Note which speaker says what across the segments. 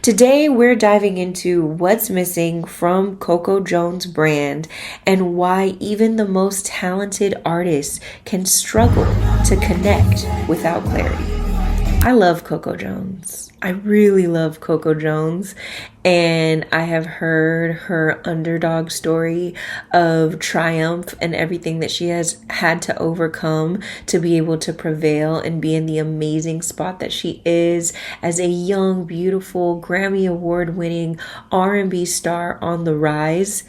Speaker 1: Today, we're diving into what's missing from CoCo Jones' brand and why even the most talented artists can struggle to connect without clarity. I love CoCo Jones. I really love CoCo Jones, and I have heard her underdog story of triumph and everything that she has had to overcome to be able to prevail and be in the amazing spot that she is as a young, beautiful, Grammy Award-winning R&B star on the rise.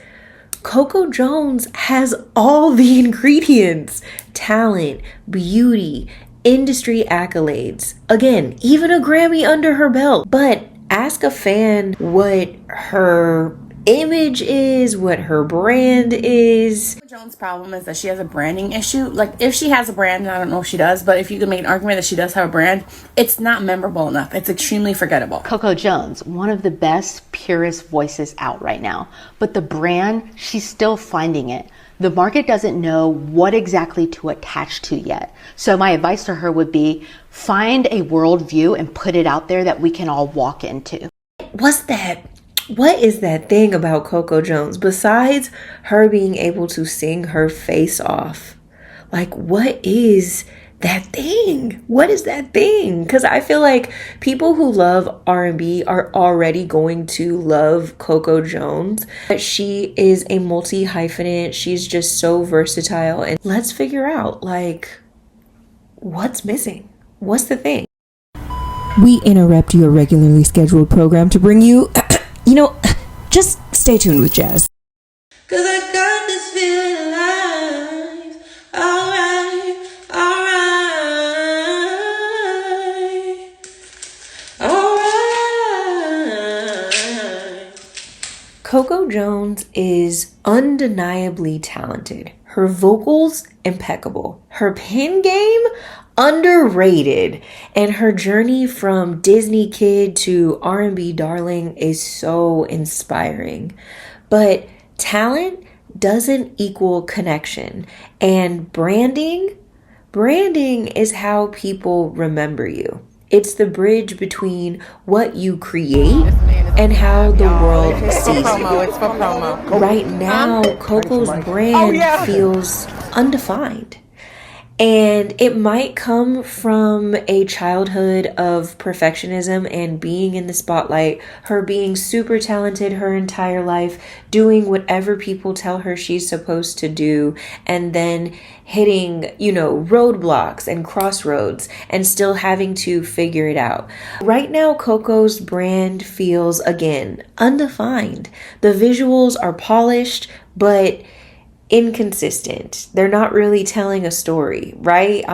Speaker 1: CoCo Jones has all the ingredients: talent, beauty, industry accolades. Again, even a Grammy under her belt. But ask a fan what her image is, what her brand is.
Speaker 2: Jones' problem is that she has a branding issue. Like, if she has a brand, I don't know if she does, but if you can make an argument that she does have a brand, it's not memorable enough. It's extremely forgettable.
Speaker 3: CoCo Jones, one of the best, purest voices out right now. But the brand, she's still finding it. The market doesn't know what exactly to attach to yet. So my advice to her would be, find a worldview and put it out there that we can all walk into.
Speaker 1: What is that thing about CoCo Jones besides her being able to sing her face off? Like, what is that thing? What is that thing? Because I feel like people who love R&B are already going to love CoCo Jones. She is a multi-hyphenate. She's just so versatile. And let's figure out, like, what's missing? What's the thing? We interrupt your regularly scheduled program to bring you, just stay tuned with Jazz.
Speaker 4: Cause I got this feeling alive. Alright, alright, alright.
Speaker 1: CoCo Jones is undeniably talented. Her vocals, impeccable. Her pen game, underrated. And her journey from Disney kid to R&B darling is so inspiring. But talent doesn't equal connection. And branding is how people remember you. It's the bridge between what you create and how the world sees you.
Speaker 2: It's for promo.
Speaker 1: Right now, Coco's brand feels undefined. And it might come from a childhood of perfectionism and being in the spotlight, her being super talented her entire life, doing whatever people tell her she's supposed to do, and then hitting, roadblocks and crossroads and still having to figure it out. Right now, Coco's brand feels, again, undefined. The visuals are polished, but inconsistent. They're not really telling a story, right?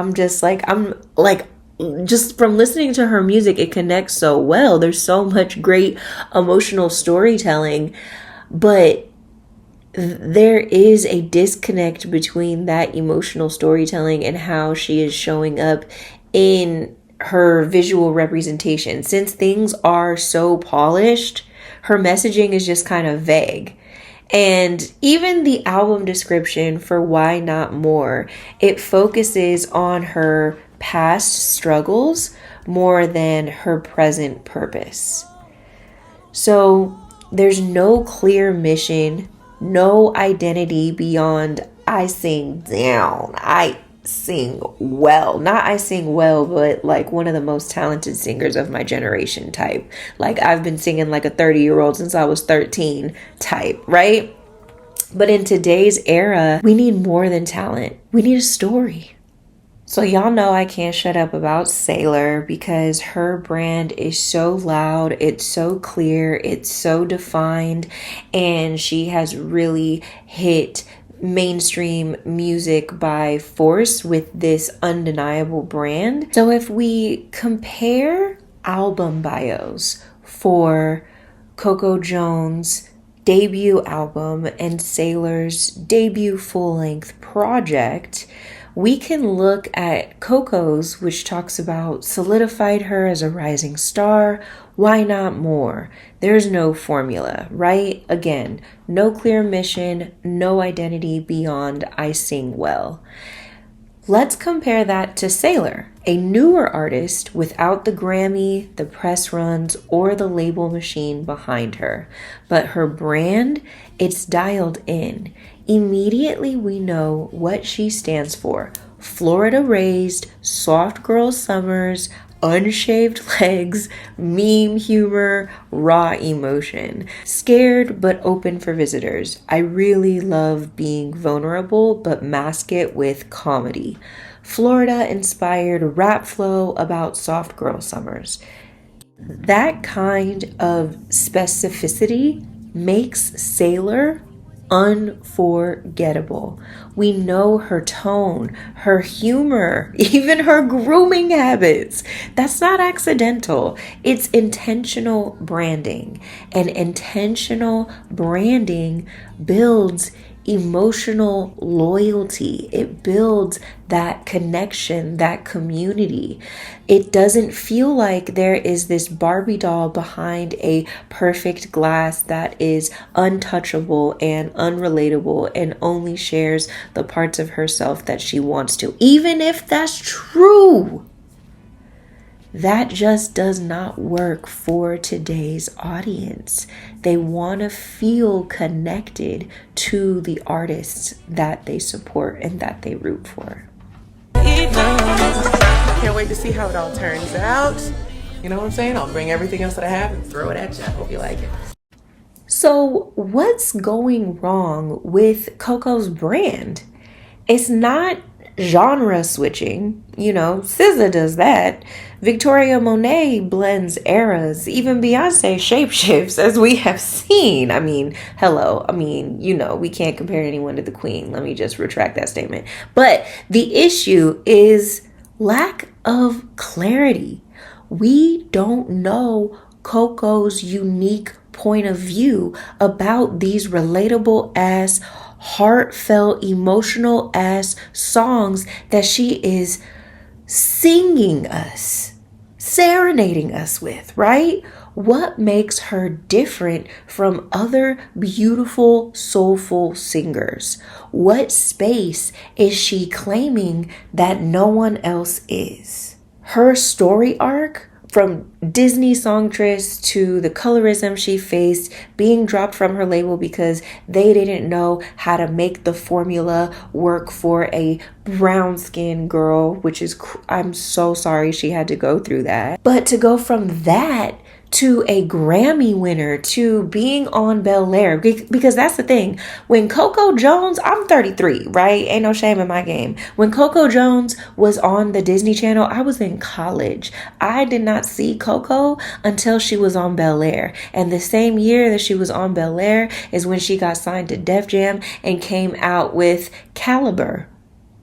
Speaker 1: Just from listening to her music, it connects so well. There's so much great emotional storytelling, but there is a disconnect between that emotional storytelling and how she is showing up in her visual representation. Since things are so polished, her messaging is just kind of vague. And even the album description for Why Not More, it focuses on her past struggles more than her present purpose. So there's no clear mission, no identity beyond I sing down, I sing well. Not I sing well, but like one of the most talented singers of my generation type. Like I've been singing like a 30-year-old since I was 13 type, right? But in today's era, we need more than talent. We need a story. So y'all know I can't shut up about Sailorr because her brand is so loud, it's so clear, it's so defined, and she has really hit mainstream music by force with this undeniable brand. So if we compare album bios for CoCo Jones' debut album and Sailorr's debut full-length project, we can look at CoCo's, which talks about solidified her as a rising star. Why not more? There's no formula, right? Again, no clear mission, no identity beyond I sing well. Let's compare that to Sailorr, a newer artist without the Grammy, the press runs, or the label machine behind her. But her brand, it's dialed in. Immediately we know what she stands for. Florida raised, soft girl summers, unshaved legs, meme humor, raw emotion. Scared but open for visitors. I really love being vulnerable but mask it with comedy. Florida inspired rap flow about soft girl summers. That kind of specificity makes Sailorr unforgettable. We know her tone, her humor, even her grooming habits. That's not accidental. It's intentional branding. And intentional branding builds emotional loyalty. It builds that connection, that community. It doesn't feel like there is this Barbie doll behind a perfect glass that is untouchable and unrelatable and only shares the parts of herself that she wants to. Even if that's true, that just does not work for today's audience. They want to feel connected to the artists that they support and that they root for.
Speaker 5: Can't wait to see how it all turns out. You know what I'm saying? I'll bring everything else that I have and throw it at you. I hope you like it.
Speaker 1: So, what's going wrong with CoCo's brand? It's not genre switching. You know, SZA does that. Victoria Monet blends eras. Even Beyonce shapeshifts, as we have seen. I mean, hello. I mean, you know, we can't compare anyone to the Queen. Let me just retract that statement. But the issue is lack of clarity. We don't know CoCo's unique point of view about these relatable ass, heartfelt, emotional ass songs that she is singing us, serenading us with, right? What makes her different from other beautiful, soulful singers? What space is she claiming that no one else is? Her story arc, from Disney songstress to the colorism she faced, being dropped from her label because they didn't know how to make the formula work for a brown-skinned girl, which is, I'm so sorry she had to go through that. But to go from that to a Grammy winner, to being on Bel-Air, because that's the thing. When CoCo Jones, I'm 33, right? Ain't no shame in my game. When CoCo Jones was on the Disney Channel, I was in college. I did not see CoCo until she was on Bel-Air. And the same year that she was on Bel-Air is when she got signed to Def Jam and came out with Caliber,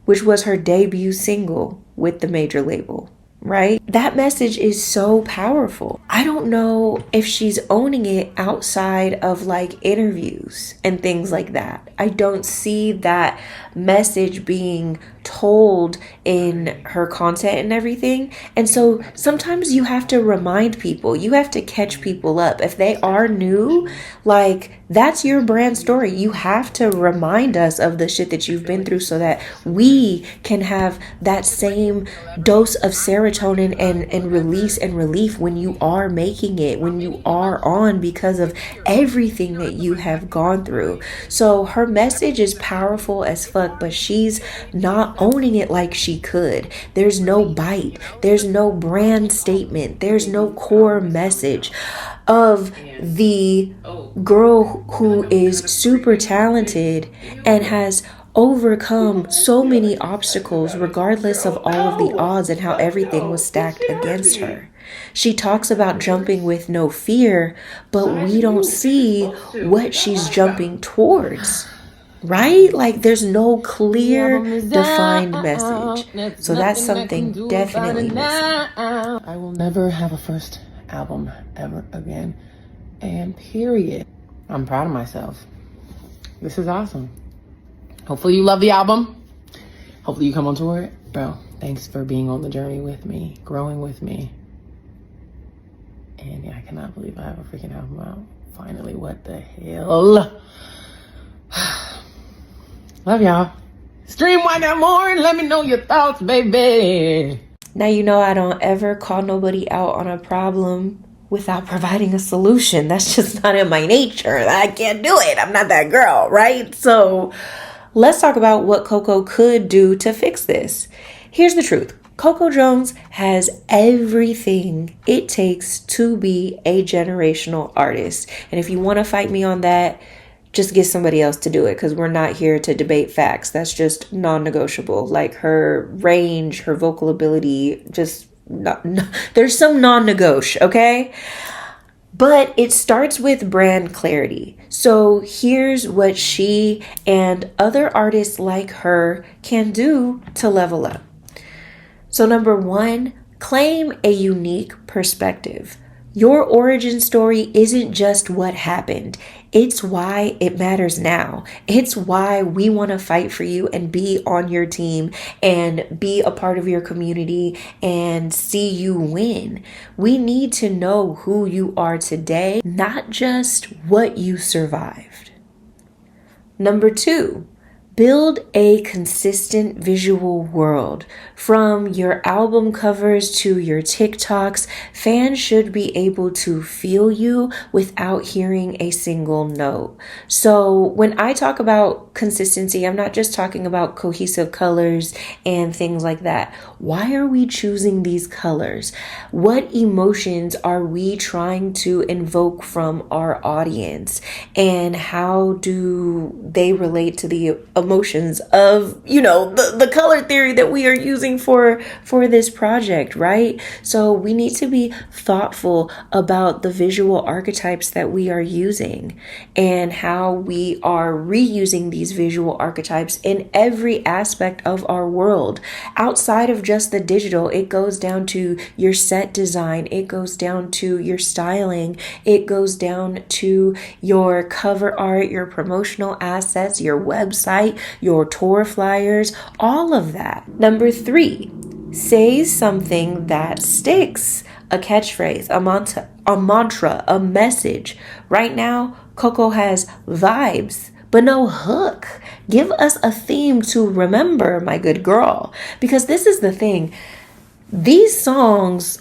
Speaker 1: which was her debut single with the major label. Right? That message is so powerful. I don't know if she's owning it outside of like interviews and things like that. I don't see that message being told in her content and everything. And so sometimes you have to remind people, you have to catch people up. If they are new, like, that's your brand story. You have to remind us of the shit that you've been through so that we can have that same dose of serotonin and release and relief when you are making it, when you are on, because of everything that you have gone through. So her message is powerful as fuck, but she's not owning it like she could. There's no bite. There's no brand statement. There's no core message of the girl who is super talented and has overcome so many obstacles regardless of all of the odds and how everything was stacked against her. She talks about jumping with no fear, but we don't see what she's jumping towards. Right? Like, there's no clear, defined message. So that's something definitely missing.
Speaker 5: I will never have a first album ever again. And period. I'm proud of myself. This is awesome. Hopefully you love the album. Hopefully you come on tour. Bro, thanks for being on the journey with me, growing with me. And yeah, I cannot believe I have a freaking album out. Finally, what the hell? Love y'all. Stream Why Not More and let me know your thoughts, baby.
Speaker 1: Now, you know I don't ever call nobody out on a problem without providing a solution. That's just not in my nature. I can't do it. I'm not that girl, right? So let's talk about what CoCo could do to fix this. Here's the truth. CoCo Jones has everything it takes to be a generational artist. And if you want to fight me on that, just get somebody else to do it, because we're not here to debate facts. That's just non-negotiable. Like her range, her vocal ability, just there's some non-negotiable, okay? But it starts with brand clarity. So here's what she and other artists like her can do to level up. So number one, claim a unique perspective. Your origin story isn't just what happened. It's why it matters now. It's why we want to fight for you and be on your team and be a part of your community and see you win. We need to know who you are today, not just what you survived. Number two, build a consistent visual world. From your album covers to your TikToks, fans should be able to feel you without hearing a single note. So when I talk about consistency, I'm not just talking about cohesive colors and things like that. Why are we choosing these colors? What emotions are we trying to invoke from our audience? And how do they relate to the emotions of, you know, the color theory that we are using for this project, right? So we need to be thoughtful about the visual archetypes that we are using and how we are reusing these visual archetypes in every aspect of our world. Outside of just the digital, it goes down to your set design, it goes down to your styling, it goes down to your cover art, your promotional assets, your website, your tour flyers, all of that. Number three, say something that sticks. A catchphrase, a mantra, a message. Right now, CoCo has vibes, but no hook. Give us a theme to remember, my good girl. Because this is the thing. These songs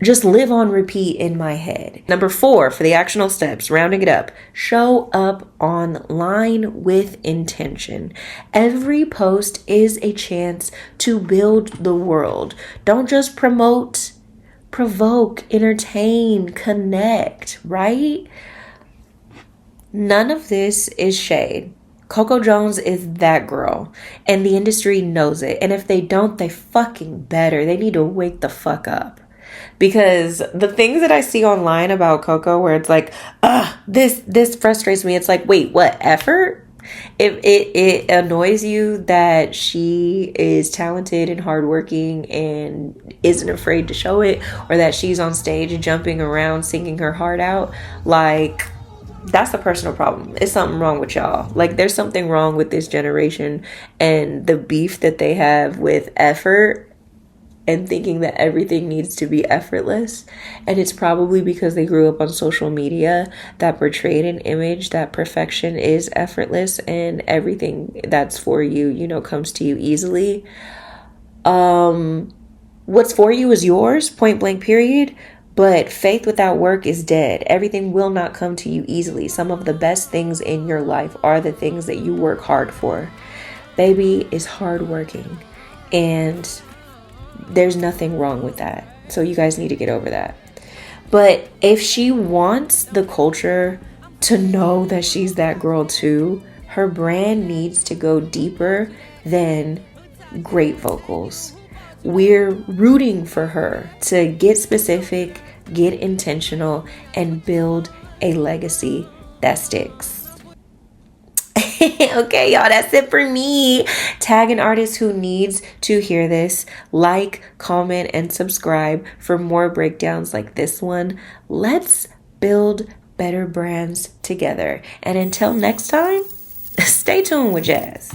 Speaker 1: just live on repeat in my head. Number four, for the actionable steps, rounding it up, show up online with intention. Every post is a chance to build the world. Don't just promote, provoke, entertain, connect, right? None of this is shade. CoCo Jones is that girl, and the industry knows it. And if they don't, they fucking better. They need to wake the fuck up. Because the things that I see online about CoCo, where it's like, this frustrates me. It's like, wait, what, effort? If it annoys you that she is talented and hardworking and isn't afraid to show it, or that she's on stage jumping around singing her heart out, like, that's a personal problem. It's something wrong with y'all. Like, there's something wrong with this generation and the beef that they have with effort and thinking that everything needs to be effortless. And it's probably because they grew up on social media that portrayed an image that perfection is effortless and everything that's for you, you know, comes to you easily. What's for you is yours, point blank, period. But faith without work is dead. Everything will not come to you easily. Some of the best things in your life are the things that you work hard for. Baby is hardworking, and there's nothing wrong with that. So you guys need to get over that. But if she wants the culture to know that she's that girl too, her brand needs to go deeper than great vocals. We're rooting for her to get specific, get intentional, and build a legacy that sticks. Okay, y'all, that's it for me. Tag an artist who needs to hear this. Like, comment, and subscribe for more breakdowns like this one. Let's build better brands together. And until next time, stay tuned with Jazz.